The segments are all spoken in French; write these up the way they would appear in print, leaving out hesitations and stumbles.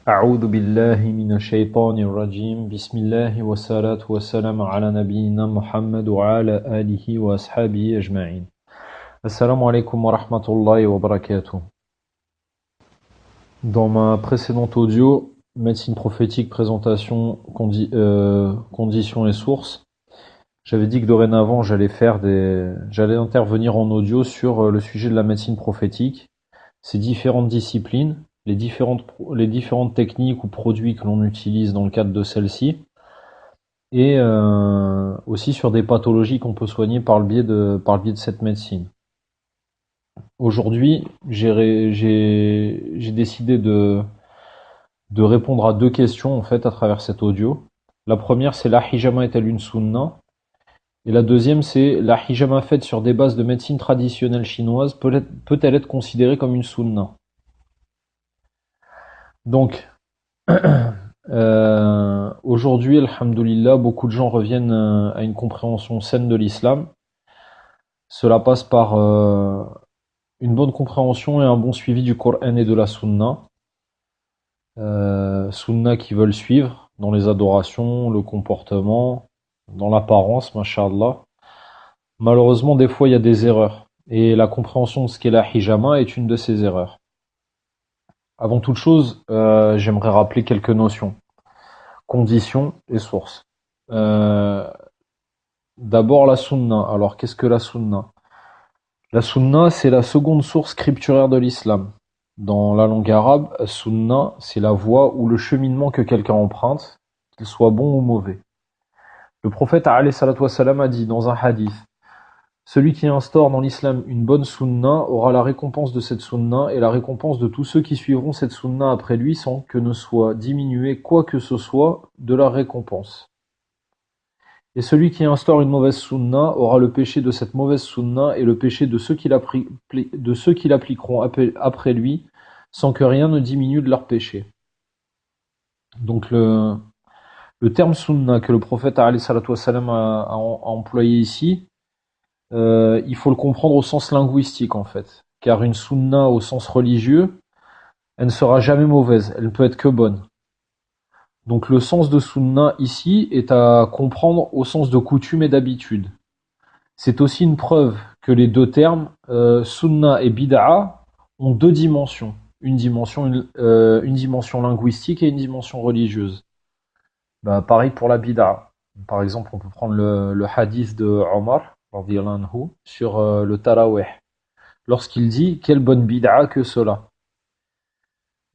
أعوذ بالله من الشيطان الرجيم بسم الله والصلاة والسلام على نبينا محمد وعلى آله وأصحابه أجمعين. Assalamu alaikum wa rahmatullahi wa barakatuh. Dans ma précédente audio, médecine prophétique, présentation, conditions et sources, j'avais dit que dorénavant j'allais intervenir en audio sur le sujet de la médecine prophétique, ses différentes disciplines, les différentes techniques ou produits que l'on utilise dans le cadre de celle-ci, et aussi sur des pathologies qu'on peut soigner par le biais de cette médecine. Aujourd'hui, j'ai décidé de répondre à deux questions en fait à travers cet audio. La première, c'est la hijama est-elle une sunna? Et la deuxième, c'est la hijama faite sur des bases de médecine traditionnelle chinoise peut-elle être considérée comme une sunna? Donc, aujourd'hui, alhamdoulilah, beaucoup de gens reviennent à une compréhension saine de l'islam. Cela passe par une bonne compréhension et un bon suivi du Coran et de la Sunna. Sunna qui veulent suivre dans les adorations, le comportement, dans l'apparence, masha'Allah. Malheureusement, des fois, il y a des erreurs. Et la compréhension de ce qu'est la hijama est une de ces erreurs. Avant toute chose, j'aimerais rappeler quelques notions. Conditions et sources. D'abord la sunna. Alors, qu'est-ce que la sunna? La sunna, c'est la seconde source scripturaire de l'islam. Dans la langue arabe, sunna, c'est la voie ou le cheminement que quelqu'un emprunte, qu'il soit bon ou mauvais. Le prophète alayhi salatu wassalam a dit dans un hadith: celui qui instaure dans l'islam une bonne sunna aura la récompense de cette sunna et la récompense de tous ceux qui suivront cette sunna après lui sans que ne soit diminué quoi que ce soit de la récompense. Et celui qui instaure une mauvaise sunna aura le péché de cette mauvaise sunna et le péché de ceux qui l'appliqueront après lui sans que rien ne diminue de leur péché. Donc le terme sunna que le prophète alayhi salatu wassalam a employé ici, il faut le comprendre au sens linguistique en fait. Car une sunna au sens religieux, elle ne sera jamais mauvaise, elle ne peut être que bonne. Donc le sens de sunna ici est à comprendre au sens de coutume et d'habitude. C'est aussi une preuve que les deux termes, sunna et bid'a, ont deux dimensions. Une dimension linguistique et une dimension religieuse. Pareil pour la bid'a. Par exemple, on peut prendre le hadith de Omar radiyallahu anhu, sur le tarawih. Lorsqu'il dit: quelle bonne bid'a que cela.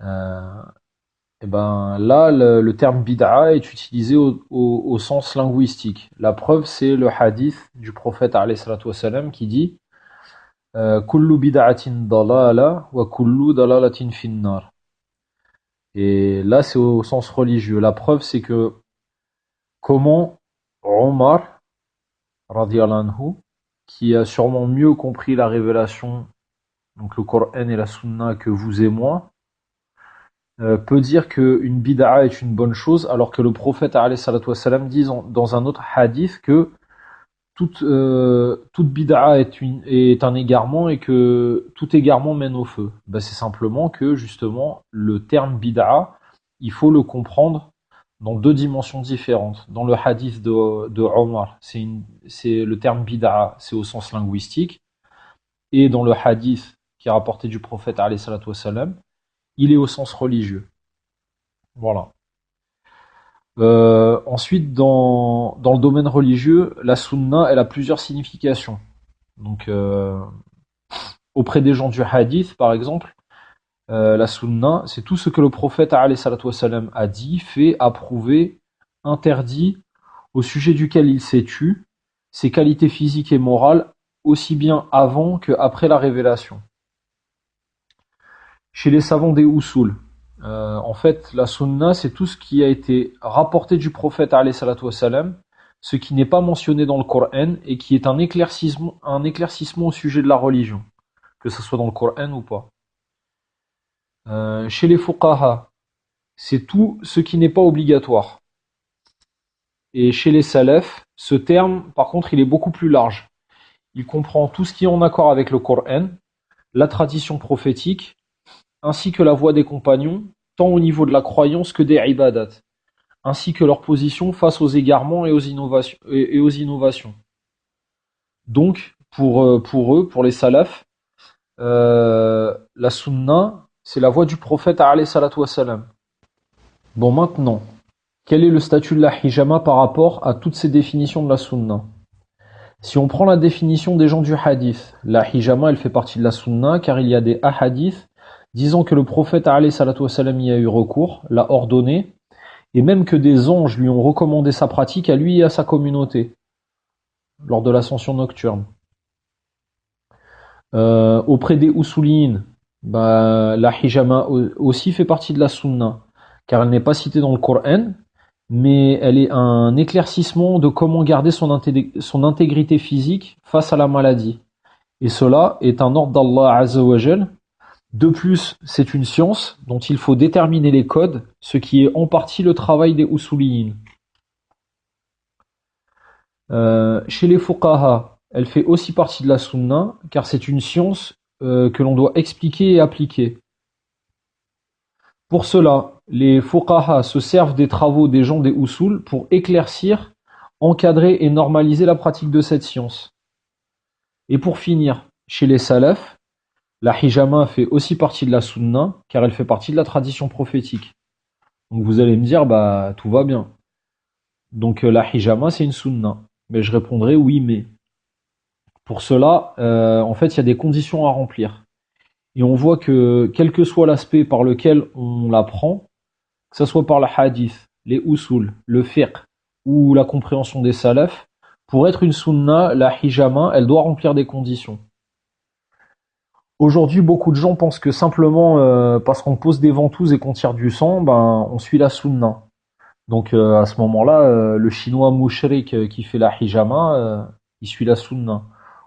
Et là, le terme bid'a est utilisé au sens linguistique. La preuve, c'est le hadith du prophète alayhi salatu wassalam qui dit: kullu bid'atin dalala wa kullu dalalatin finnar. Et là, c'est au sens religieux. La preuve, c'est que comment Omar radiyallahu anhu, qui a sûrement mieux compris la révélation, donc le Coran et la Sunna, que vous et moi, peut dire qu'une bid'a est une bonne chose, alors que le prophète alayhi salatu wassalam dit dans un autre hadith que toute bid'a est un égarement et que tout égarement mène au feu. C'est simplement que justement le terme bid'a, il faut le comprendre dans deux dimensions différentes. Dans le hadith de Omar, c'est le terme bid'a, c'est au sens linguistique, et dans le hadith qui est rapporté du prophète alayhi salatu wassalam, il est au sens religieux. Voilà. Ensuite, dans le domaine religieux, la sunna, elle a plusieurs significations. Donc, auprès des gens du hadith, par exemple, la sunna, c'est tout ce que le prophète alayhi salatu wassalam a dit, fait, approuvé, interdit, au sujet duquel il s'est tu, ses qualités physiques et morales, aussi bien avant que après la révélation. Chez les savants des usul, en fait, la sunna, c'est tout ce qui a été rapporté du prophète alayhi salatu wassalam, ce qui n'est pas mentionné dans le Coran et qui est un éclaircissement au sujet de la religion, que ce soit dans le Coran ou pas. Chez les fuqaha, c'est tout ce qui n'est pas obligatoire. Et chez les salafs, ce terme, par contre, il est beaucoup plus large. Il comprend tout ce qui est en accord avec le Coran, la tradition prophétique, ainsi que la voie des compagnons tant au niveau de la croyance que des ibadat, ainsi que leur position face aux égarements et aux innovations. Donc, pour eux, pour les salafs, la sunna, c'est la voie du prophète alayhi salatu wassalam. Bon, maintenant, quel est le statut de la hijama par rapport à toutes ces définitions de la sunna? Si on prend la définition des gens du hadith, la hijama, elle fait partie de la sunna, car il y a des ahadiths disant que le prophète alayhi salatu wassalam y a eu recours, l'a ordonné, et même que des anges lui ont recommandé sa pratique à lui et à sa communauté, lors de l'ascension nocturne. Auprès des Usuliyin, la hijama aussi fait partie de la sunna, car elle n'est pas citée dans le Coran, mais elle est un éclaircissement de comment garder son intégrité physique face à la maladie. Et cela est un ordre d'Allah Azza wa Jal. De plus, c'est une science dont il faut déterminer les codes, ce qui est en partie le travail des Usuliyin. Chez les Fuqaha, elle fait aussi partie de la sunna, car c'est une science que l'on doit expliquer et appliquer. Pour cela, les fuqaha se servent des travaux des gens des usul pour éclaircir, encadrer et normaliser la pratique de cette science. Et pour finir, chez les salafs, la hijama fait aussi partie de la sunna, car elle fait partie de la tradition prophétique. Donc vous allez me dire, tout va bien. Donc la hijama, c'est une sunna. Mais je répondrai oui, mais. Pour cela, en fait, il y a des conditions à remplir. Et on voit que, quel que soit l'aspect par lequel on la prend, que ce soit par le hadith, les usul, le fiqh ou la compréhension des salafs, pour être une sunna, la hijama, elle doit remplir des conditions. Aujourd'hui, beaucoup de gens pensent que simplement parce qu'on pose des ventouses et qu'on tire du sang, on suit la sunna. Donc à ce moment-là, le chinois mushrik qui fait la hijama, il suit la sunna.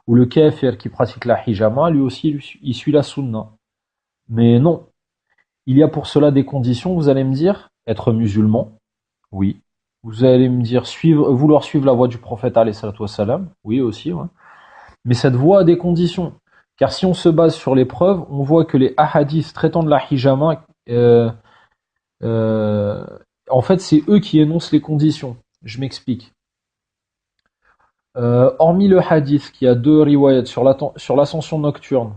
Ou le kafir qui pratique la hijama, lui aussi, il suit la sunna. Mais non. Il y a pour cela des conditions, vous allez me dire, être musulman, oui. Vous allez me dire, vouloir suivre la voie du prophète, alayhi salatu wassalam, oui aussi, ouais. Mais cette voie a des conditions. Car si on se base sur les preuves, on voit que les ahadiths traitant de la hijama, en fait, c'est eux qui énoncent les conditions. Je m'explique. Hormis le hadith, qui a deux riwayats sur l'ascension nocturne,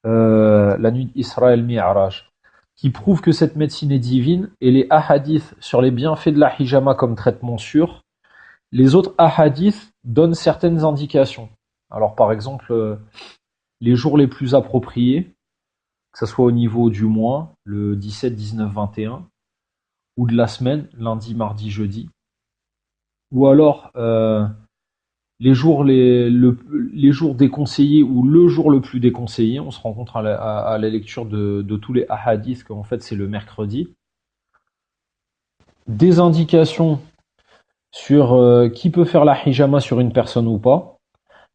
la nuit d'Isra et le Mi'raj, qui prouvent que cette médecine est divine, et les ahadiths sur les bienfaits de la hijama comme traitement sûr, les autres ahadiths donnent certaines indications. Alors par exemple, les jours les plus appropriés, que ce soit au niveau du mois, le 17, 19, 21, ou de la semaine, lundi, mardi, jeudi, ou alors les jours déconseillés ou le jour le plus déconseillé, on se rencontre à la lecture de tous les ahadiths, qu'en fait c'est le mercredi. Des indications sur qui peut faire la hijama sur une personne ou pas.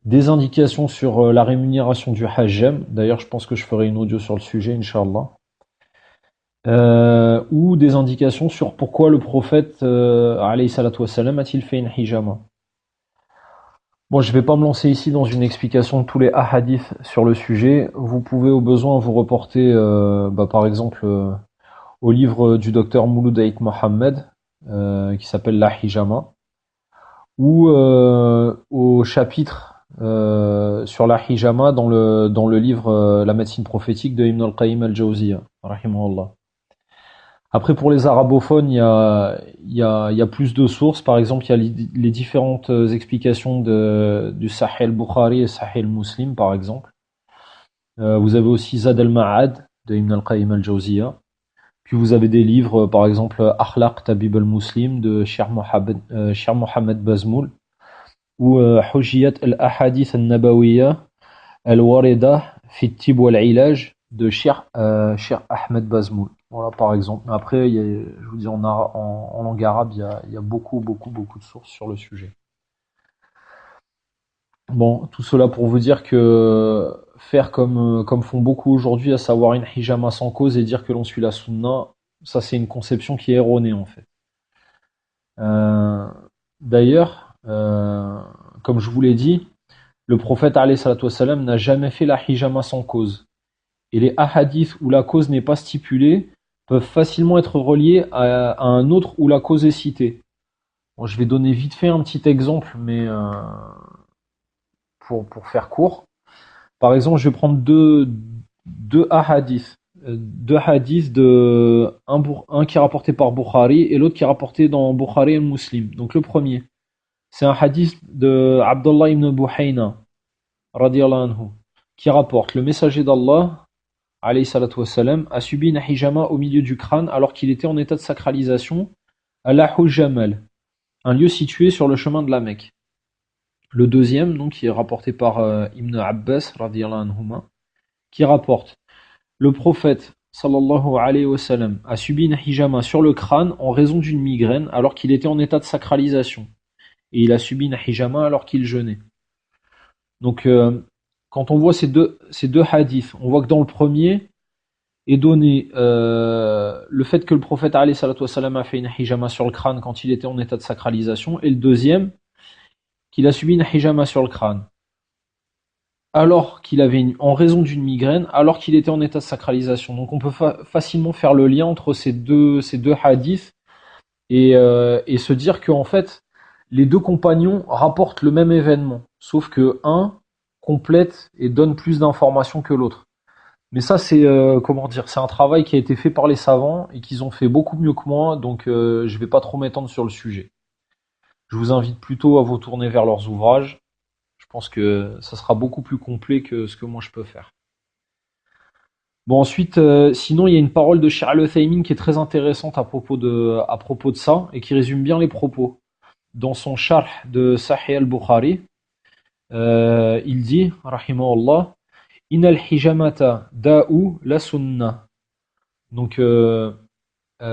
Des indications sur la rémunération du hajjam. D'ailleurs, je pense que je ferai une audio sur le sujet, Inch'Allah. Ou des indications sur pourquoi le prophète, alayhi salatu wassalam, a-t-il fait une hijama. Bon, je vais pas me lancer ici dans une explication de tous les ahadiths sur le sujet. Vous pouvez au besoin vous reporter, par exemple, au livre du docteur Mouloud Aït Mohammed, qui s'appelle La Hijama, ou au chapitre sur la hijama dans le livre La médecine prophétique de Ibn al-Qayyim al-Jawziyya, rahimahullah. Après, pour les arabophones, il y a plus de sources. Par exemple, il y a les différentes explications du Sahih al-Bukhari et Sahih al-Muslim, par exemple. Vous avez aussi Zad al-Ma'ad de Ibn al-Qayyim al-Jawziyya. Puis vous avez des livres, par exemple, Akhlaq Tabib al-Muslim de Cheikh Mohammed Bazmoul, ou Hujjiyat al-Ahadith al-Nabawiyya al-Warida fi at-Tib wal-Ilaj de Cheikh Ahmed Bazmoul. Voilà, par exemple. Après, je vous dis, en langue arabe, il y a beaucoup de sources sur le sujet. Bon, tout cela pour vous dire que faire comme font beaucoup aujourd'hui, à savoir une hijama sans cause et dire que l'on suit la sunna, ça c'est une conception qui est erronée en fait. D'ailleurs, comme je vous l'ai dit, le prophète alayhi salatu wassalam n'a jamais fait la hijama sans cause. Et les ahadiths où la cause n'est pas stipulée peuvent facilement être reliés à un autre où la cause est citée. Bon, je vais donner vite fait un petit exemple, mais pour faire court. Par exemple, je vais prendre deux hadiths. Deux hadiths un qui est rapporté par Bukhari et l'autre qui est rapporté dans Bukhari et Muslim. Donc le premier, c'est un hadith de Abdullah ibn Buhayna, radiyallahu anhu, qui rapporte le messager d'Allah, alayhi salatu wassalam, a subi une hijama au milieu du crâne alors qu'il était en état de sacralisation à la Jamal, un lieu situé sur le chemin de la Mecque. Le deuxième, donc, qui est rapporté par Ibn Abbas, radiyallahu anhuma, qui rapporte le prophète, sallallahu alayhi wa sallam, a subi une hijama sur le crâne en raison d'une migraine alors qu'il était en état de sacralisation. Et il a subi une hijama alors qu'il jeûnait. Donc, quand on voit ces deux hadiths, on voit que dans le premier est donné le fait que le prophète alayhi salatu wa sallam a fait une hijama sur le crâne quand il était en état de sacralisation, et le deuxième, qu'il a subi une hijama sur le crâne alors qu'il avait en raison d'une migraine, alors qu'il était en état de sacralisation. Donc on peut facilement faire le lien entre ces deux hadiths et se dire que en fait les deux compagnons rapportent le même événement, sauf que un complète et donne plus d'informations que l'autre. Mais ça c'est comment dire, c'est un travail qui a été fait par les savants et qu'ils ont fait beaucoup mieux que moi, donc je vais pas trop m'étendre sur le sujet. Je vous invite plutôt à vous tourner vers leurs ouvrages. Je pense que ça sera beaucoup plus complet que ce que moi je peux faire. Bon, ensuite, sinon il y a une parole de Cheikh Al-Uthaymin qui est très intéressante à propos de ça et qui résume bien les propos. Dans son sharh de Sahih al-Bukhari, il dit, rahimahullah, Innal hijamata da'u la sunnah. Donc,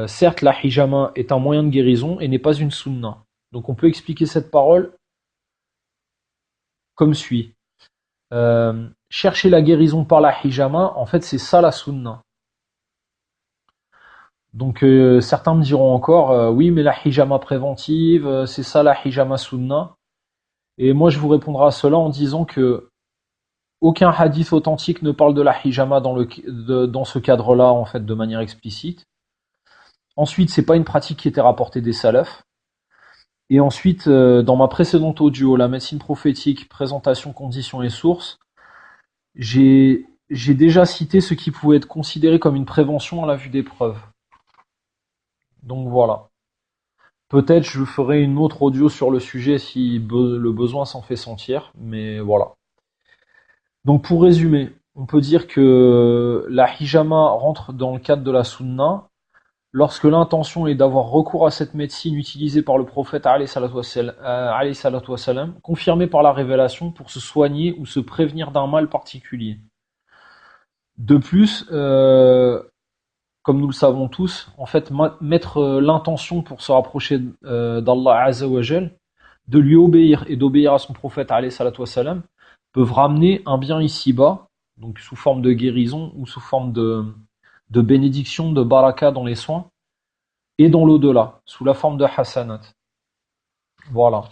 certes, la hijama est un moyen de guérison et n'est pas une sunnah. Donc, on peut expliquer cette parole comme suit. Chercher la guérison par la hijama, en fait, c'est ça la sunna. Donc, certains me diront encore, oui, mais la hijama préventive, c'est ça la hijama sunna. Et moi, je vous répondrai à cela en disant que aucun hadith authentique ne parle de la hijama dans ce cadre-là, en fait, de manière explicite. Ensuite, c'est pas une pratique qui était rapportée des salafs. Et ensuite, dans ma précédente audio, la médecine prophétique, présentation, conditions et sources, j'ai déjà cité ce qui pouvait être considéré comme une prévention à la vue des preuves. Donc voilà. Peut-être je ferai une autre audio sur le sujet si le besoin s'en fait sentir, mais voilà. Donc pour résumer, on peut dire que la hijama rentre dans le cadre de la sunna lorsque l'intention est d'avoir recours à cette médecine utilisée par le prophète alayhi salatu wassalam, confirmée par la révélation pour se soigner ou se prévenir d'un mal particulier. De plus, comme nous le savons tous, en fait, mettre l'intention pour se rapprocher d'Allah Azza wa Jal, de lui obéir et d'obéir à son prophète alayhi salatu wassalam, peuvent ramener un bien ici-bas, donc sous forme de guérison ou sous forme de bénédiction, de baraka dans les soins, et dans l'au-delà, sous la forme de hasanat. Voilà.